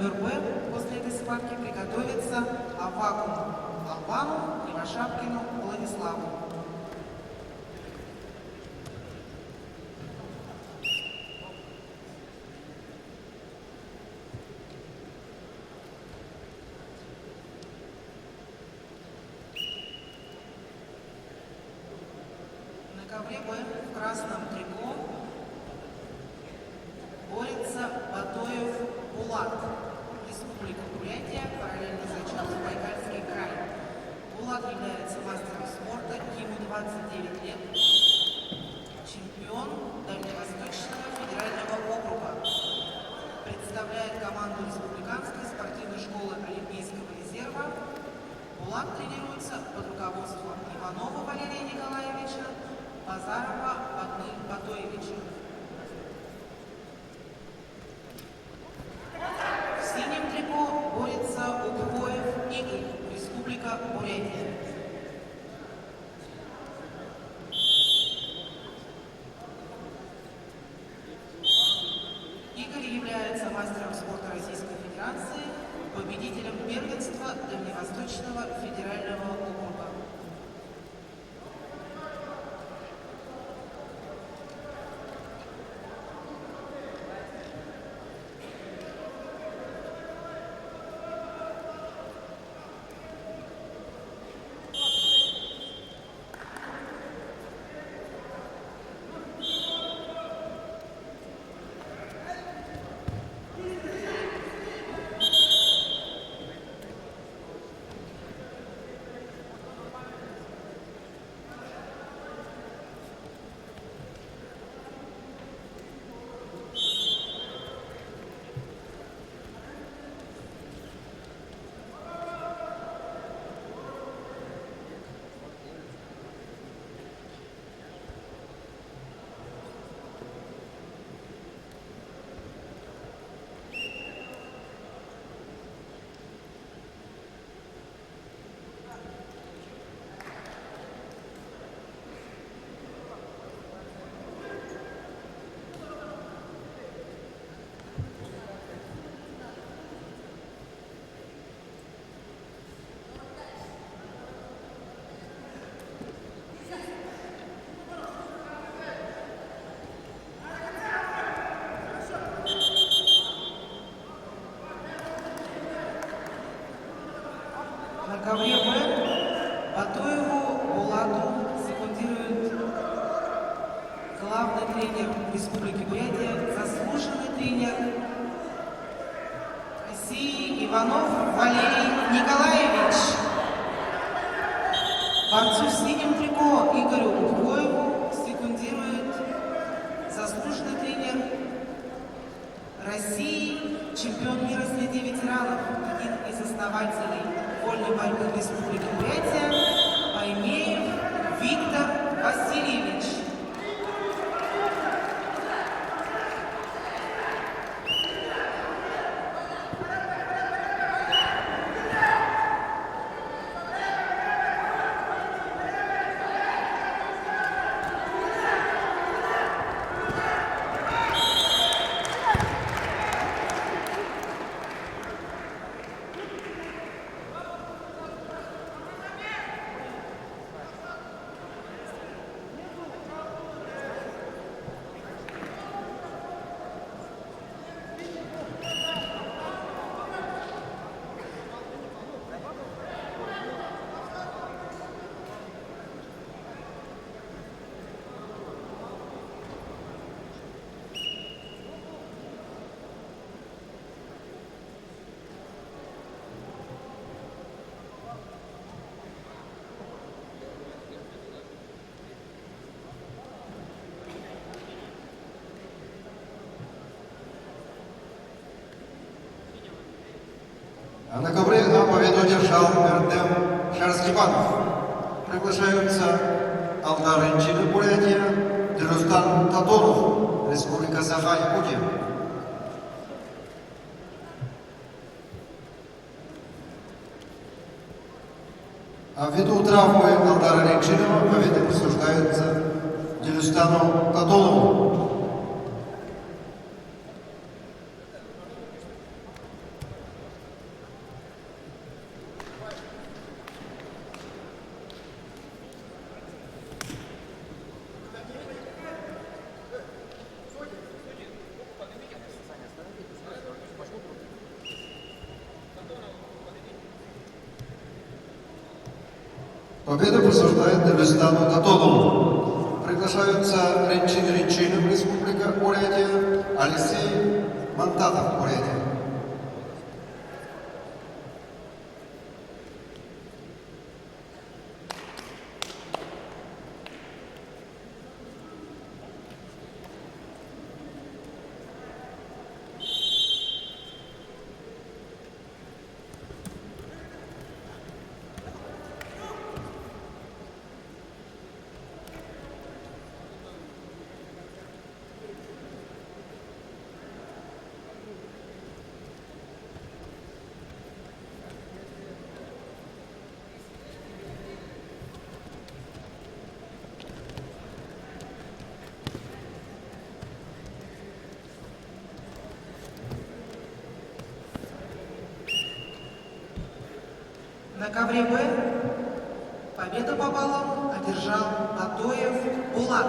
ковер Б после этой схватки приготовится Аввакуму Албану, Кривошапкину Владиславу. На ковре Б в красном трико борется Батоев Булат, Республика Бурятия, параллельный зачет Забайкальский край. Булат является мастером спорта, ему 29 лет, чемпион Дальневосточного федерального округа. Представляет команду Республиканской спортивной школы Олимпийского резерва. Булат тренируется под руководством Иванова Валерия Николаевича, Базарова Батны Батоевича. В синем трико борется Упхоев Игорь, Республика Бурятия. Игорь является мастером спорта Российской Федерации, победителем первенства Дальневосточного федерального округа. На ковре Б Батоеву Булату секундирует главный тренер Республики Бурятия, заслуженный тренер России Иванов Валерий Николаевич. Борцу в синем трико Игорю Упхоеву секундирует заслуженный тренер России, чемпион мира среди ветеранов, один из основателей вольной борьбы в Республике Бурятия, Паймеев Виктор Васильевич. А на ковре А победу держал Эрдем Шарскибанов. Приглашаются Алдар Инчили, Бурятия, Дерустан Татонов, Республика Саха-Якутия. А ввиду травмы Алдара Ренчинова победы присуждаются Дерюстану Татонову. Победу присуждает Дагестану Татонову. Приглашаются Ренчин Ренчинов, Республика Бурятия, Алексей Мантатов, Бурятия. На ковре Б победу по баллам одержал Атоев Булат.